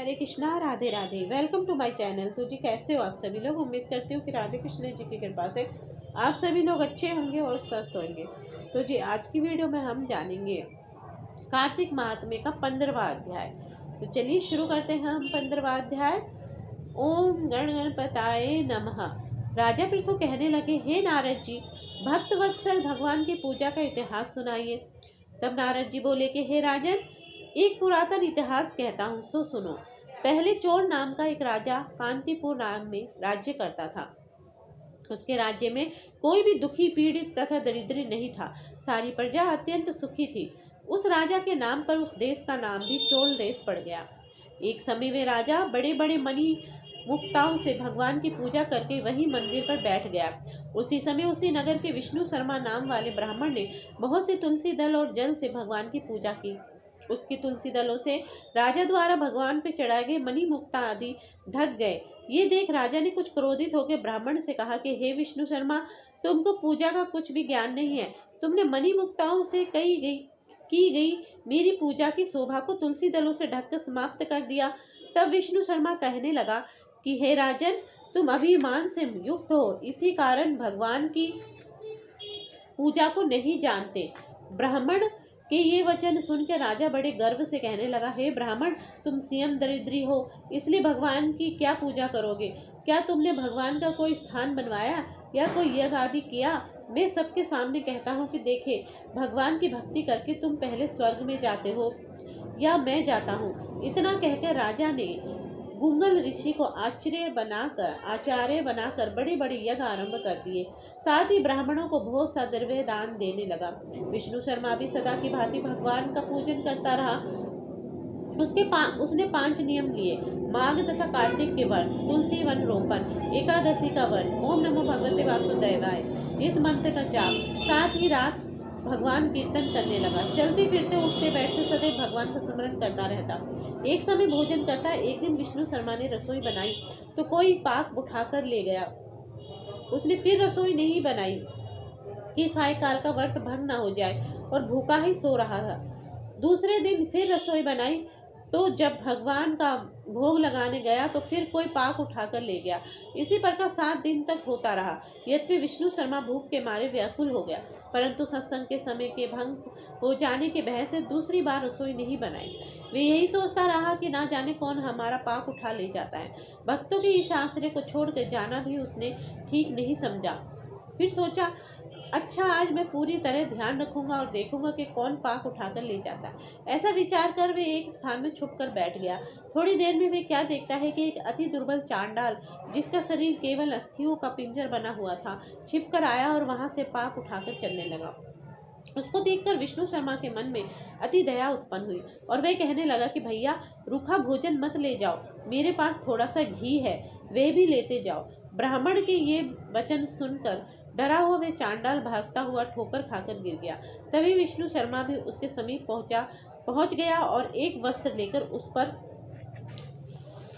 Hare Krishna, Radhe Radhe. Welcome to my channel. तो जी कैसे हो आप सभी लोग। उम्मीद करती हूँ कि राधे कृष्ण जी की कृपा से आप सभी लोग अच्छे होंगे और स्वस्थ होंगे। तो जी आज की वीडियो में हम जानेंगे कार्तिक महात्म्य का 15वां अध्याय। तो चलिए शुरू करते हैं हम 15वां अध्याय। ओम गण गणपताय नमः। राजा पृथु कहने लगे, हे नारद जी, भक्त वत्सल भगवान की पूजा का इतिहास सुनाइए। तब नारद जी बोले कि हे राजन, एक पुरातन इतिहास कहता हूँ, सो सुनो। पहले चोर नाम का एक राजा कांतिपुर नाम में राज्य करता था। उसके राज्य में कोई भी दुखी, पीड़ित तथा दरिद्री नहीं था। सारी प्रजा अत्यंत सुखी थी। उस राजा के नाम पर उस देश का नाम भी चोल देश पड़ गया। एक समय वे राजा बड़े बड़े मणि मुक्ताओं से भगवान की पूजा करके वही मंदिर पर बैठ गया। उसी समय उसी नगर के विष्णु शर्मा नाम वाले ब्राह्मण ने बहुत से तुलसी दल और जल से भगवान की पूजा की। उसकी तुलसी दलों से राजा द्वारा भगवान पे चढ़ाए गए मणि मुक्ता आदि ढक गए। ये देख राजा ने कुछ क्रोधित होकर ब्राह्मण से कहा कि हे विष्णु शर्मा, तुमको पूजा का कुछ भी ज्ञान नहीं है। तुमने मणि मुक्ताओं से की गई मेरी पूजा की शोभा को तुलसी दलों से ढककर समाप्त कर दिया। तब विष्णु शर्मा कहने लगा कि हे राजन, तुम अभिमान से युक्त हो, इसी कारण भगवान की पूजा को नहीं जानते। ब्राह्मण के ये वचन सुनकर राजा बड़े गर्व से कहने लगा, हे ब्राह्मण, तुम स्वयं दरिद्री हो, इसलिए भगवान की क्या पूजा करोगे? क्या तुमने भगवान का कोई स्थान बनवाया या कोई यज्ञ आदि किया? मैं सबके सामने कहता हूँ कि देखे, भगवान की भक्ति करके तुम पहले स्वर्ग में जाते हो या मैं जाता हूँ। इतना कहकर राजा ने गुंगल ऋषि को आचार्य बनाकर बड़े बड़े यज्ञ आरंभ कर दिए। साथ ही ब्राह्मणों को बहुत सा द्रव्य दान देने लगा। विष्णु शर्मा भी सदा की भांति भगवान का पूजन करता रहा। उसने 5 नियम लिए। माघ तथा कार्तिक के व्रत, तुलसी वन रोपण, एकादशी का व्रत, ओम नमो भगवते वासुदेवाय, इस मंत्र का जाप, साथ ही रात भगवान कीर्तन करने लगा। चलते फिरते उठते बैठते सदैव भगवान का स्मरण करता रहता। एक समय भोजन करता। एक दिन विष्णु शर्मा ने रसोई बनाई तो कोई पाक उठाकर ले गया। उसने फिर रसोई नहीं बनाई कि सायकाल का व्रत भंग न हो जाए और भूखा ही सो रहा था। दूसरे दिन फिर रसोई बनाई तो जब भगवान का भोग लगाने गया तो फिर कोई पाक उठाकर ले गया। इसी प्रकार 7 दिन तक होता रहा। यद्यपि विष्णु शर्मा भूख के मारे व्याकुल हो गया, परंतु सत्संग के समय के भंग हो जाने के भय से दूसरी बार रसोई नहीं बनाई। वे यही सोचता रहा कि ना जाने कौन हमारा पाक उठा ले जाता है। भक्तों के इस आश्रय को छोड़कर जाना भी उसने ठीक नहीं समझा। फिर सोचा, अच्छा, आज मैं पूरी तरह ध्यान रखूंगा और देखूंगा कि कौन पाक उठाकर ले जाता है। ऐसा विचार कर वे एक स्थान में छुपकर बैठ गया। थोड़ी देर में वे क्या देखता है कि एक अति दुर्बल चांडाल, जिसका शरीर केवल अस्थियों का पिंजर बना हुआ था, छिपकर आया और वहां से पाक उठाकर चलने लगा। उसको देखकर विष्णु शर्मा के मन में अति दया उत्पन्न हुई और वह कहने लगा कि भैया, रूखा भोजन मत ले जाओ, मेरे पास थोड़ा सा घी है, वे भी लेते जाओ। ब्राह्मण के ये वचन सुनकर डरा हुआ वे चांडाल भागता हुआ ठोकर खाकर गिर गया। तभी विष्णु शर्मा भी उसके समीप पहुंच गया और एक वस्त्र लेकर उस पर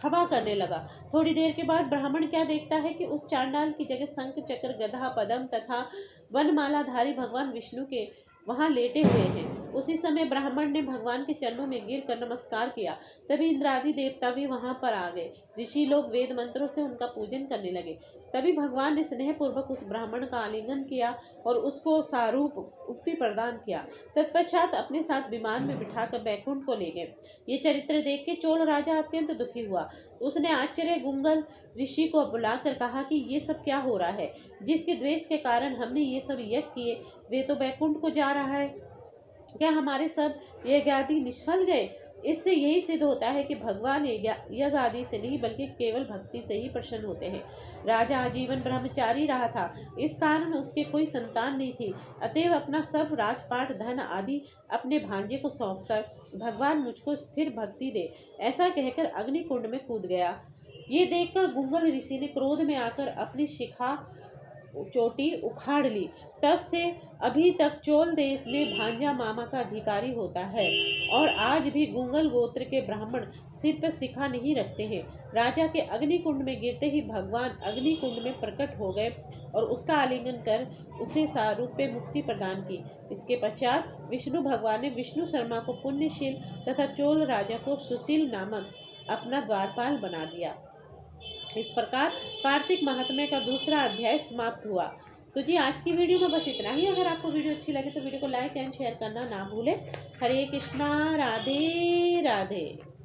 हवा करने लगा। थोड़ी देर के बाद ब्राह्मण क्या देखता है कि उस चांडाल की जगह शंख, चक्र, गदा, पद्म तथा वनमालाधारी भगवान विष्णु के वहां लेटे हुए हैं। उसी समय ब्राह्मण ने भगवान के चरणों में गिरकर नमस्कार किया। तभी इंद्रादि देवता भी वहां पर आ गए। ऋषि लोग वेद मंत्रों से उनका पूजन करने लगे। तभी भगवान ने स्नेहपूर्वक उस ब्राह्मण का आलिंगन किया और उसको सारूप उक्ति प्रदान किया। तत्पश्चात अपने साथ विमान में बिठाकर बैकुंठ को ले गए। ये चरित्र देख के चोल राजा अत्यंत दुखी हुआ। उसने आश्चर्य गुंगल ऋषि को बुलाकर कहा कि ये सब क्या हो रहा है? जिसके द्वेष के कारण हमने ये सब यज्ञ किए, वे तो बैकुंठ को जा रहा है। क्या हमारे सब यज्ञ आदि निष्फल गए? इससे यही सिद्ध होता है कि भगवान यज्ञ आदि से नहीं बल्कि केवल भक्ति से ही प्रसन्न होते हैं। राजा आजीवन ब्रह्मचारी रहा था, इस कारण उसके कोई संतान नहीं थी। अतएव अपना सब राजपाट, धन आदि अपने भांजे को सौंपकर भगवान मुझको स्थिर भक्ति दे, ऐसा कहकर अग्निकुंड में कूद गया। ये देखकर गुंगल ऋषि ने क्रोध में आकर अपनी शिखा चोटी उखाड़ ली। तब से अभी तक चोल देश में भांजा मामा का अधिकारी होता है और आज भी गुंगल गोत्र के ब्राह्मण सिर पर शिखा नहीं रखते हैं। राजा के अग्निकुंड में गिरते ही भगवान अग्निकुंड में प्रकट हो गए और उसका आलिंगन कर उसे सारूप्य मुक्ति प्रदान की। इसके पश्चात विष्णु भगवान ने विष्णु शर्मा को पुण्यशील तथा चोल राजा को सुशील नामक अपना द्वारपाल बना दिया। इस प्रकार कार्तिक महात्म्य का दूसरा अध्याय समाप्त हुआ। तो जी आज की वीडियो में बस इतना ही। अगर आपको वीडियो अच्छी लगे तो वीडियो को लाइक एंड शेयर करना ना भूलें। हरे कृष्णा, राधे राधे।